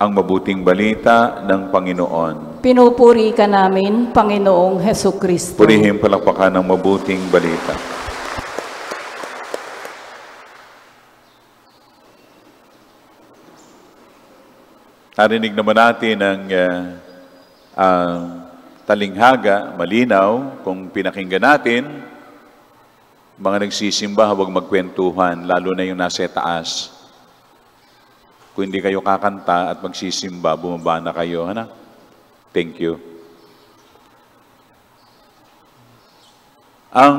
ang mabuting balita ng Panginoon. Pinupuri ka namin, Panginoong Hesukristo. Purihin palakpakan ng mabuting balita. Narinig naman natin ang talinghaga, malinaw, kung pinakinggan natin, mga nagsisimba, huwag magkwentuhan, lalo na yung nasa taas. Kung hindi kayo kakanta at magsisimba, bumaba na kayo. Ano? Thank you. Ang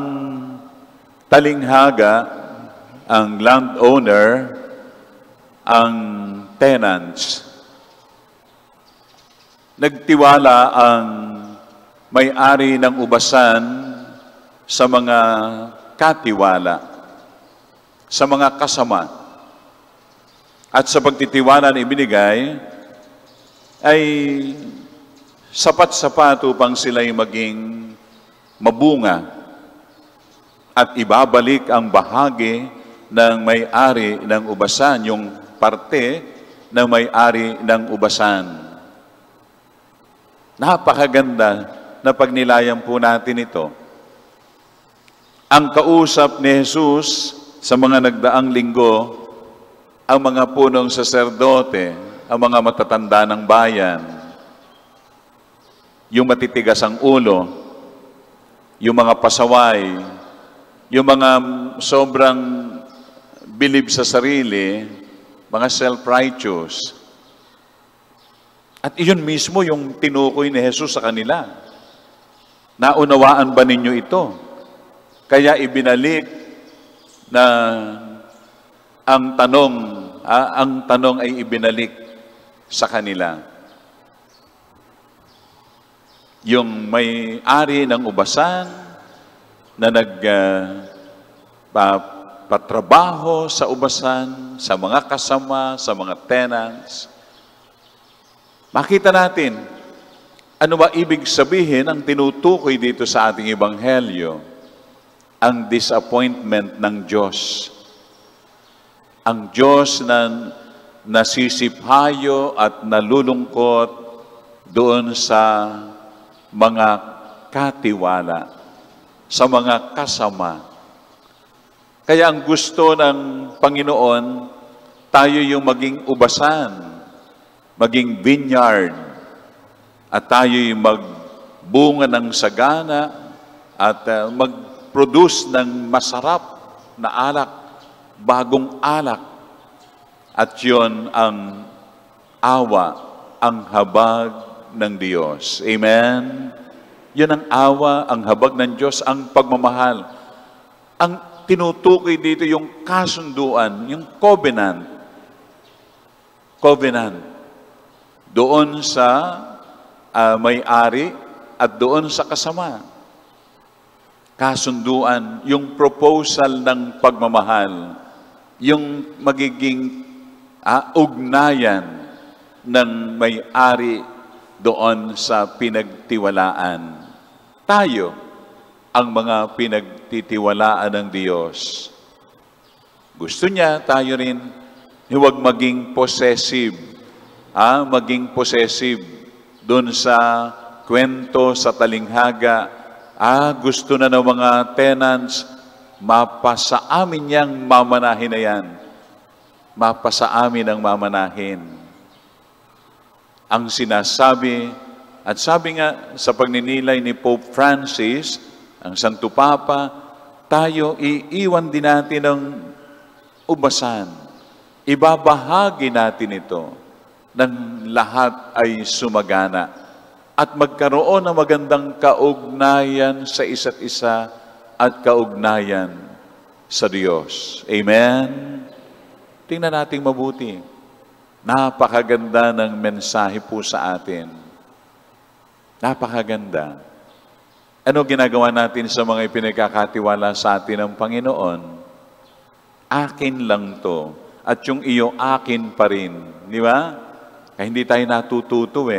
talinghaga, ang landowner, ang tenants, nagtiwala ang may-ari ng ubasan sa mga katiwala, sa mga kasama. At sa pagtitiwala na ibinigay, ay sapat-sapat upang sila'y maging mabunga at ibabalik ang bahagi ng may-ari ng ubasan, yung parte ng may-ari ng ubasan. Napakaganda na pagnilayan po natin ito. Ang kausap ni Jesus sa mga nagdaang linggo, ang mga punong saserdote, ang mga matatanda ng bayan, yung matitigas ang ulo, yung mga pasaway, yung mga sobrang bilib sa sarili, mga self-righteous. At iyon mismo yung tinukoy ni Jesus sa kanila. Naunawaan ba ninyo ito? Kaya ibinalik na ang tanong ay ibinalik sa kanila. Yung may-ari ng ubasan na nagpatrabaho sa ubasan, sa mga kasama, sa mga tenants. Makita natin, ano ba ibig sabihin ang tinutukoy dito sa ating ebanghelyo? Ang disappointment ng Diyos. Ang Diyos na nasisiphayo at nalulungkot doon sa mga katiwala, sa mga kasama. Kaya ang gusto ng Panginoon, tayo yung maging ubasan, maging vineyard, at tayo yung magbunga ng sagana at mag-produce ng masarap na alak, bagong alak. At yun ang awa, ang habag ng Diyos. Amen? Yun ang awa, ang habag ng Diyos, ang pagmamahal. Ang tinutukoy dito yung kasunduan, yung covenant. Covenant. Doon sa may-ari at doon sa kasama. Kasunduan, yung proposal ng pagmamahal, yung magiging ugnayan ng may-ari doon sa pinagtiwalaan. Tayo, ang mga pinagtitiwalaan ng Diyos. Gusto niya, tayo rin, huwag maging possessive. Maging possessive doon sa kwento, sa talinghaga. Gusto na ng mga tenants, mapasa amin niyang mamanahin na yan. Mapasa amin ang mamanahin. Ang sinasabi, at sabi nga sa pagninilay ni Pope Francis, ang Santo Papa, tayo iiwan din natin ng ubasan. Ibabahagi natin ito ng lahat ay sumagana at magkaroon ng magandang kaugnayan sa isa't isa at kaugnayan sa Diyos. Amen? Tingnan natin mabuti. Napakaganda ng mensahe po sa atin. Napakaganda. Ano ginagawa natin sa mga ipinagkakatiwala sa atin ng Panginoon? Akin lang to. At yung iyo, akin pa rin. Di ba? Kaya hindi tayo natututo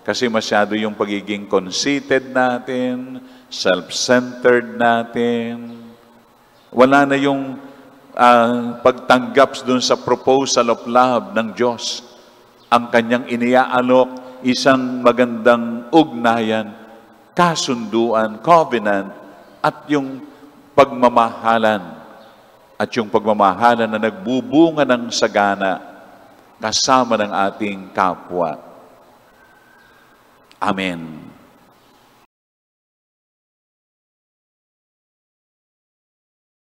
Kasi masyado yung pagiging conceited natin, self-centered natin. Wala na yung pagtanggap dun sa proposal of love ng Diyos. ang kanyang iniaalok, isang magandang ugnayan, kasunduan, covenant, at yung pagmamahalan. At yung pagmamahalan na nagbubunga ng sagana kasama ng ating kapwa. Amen.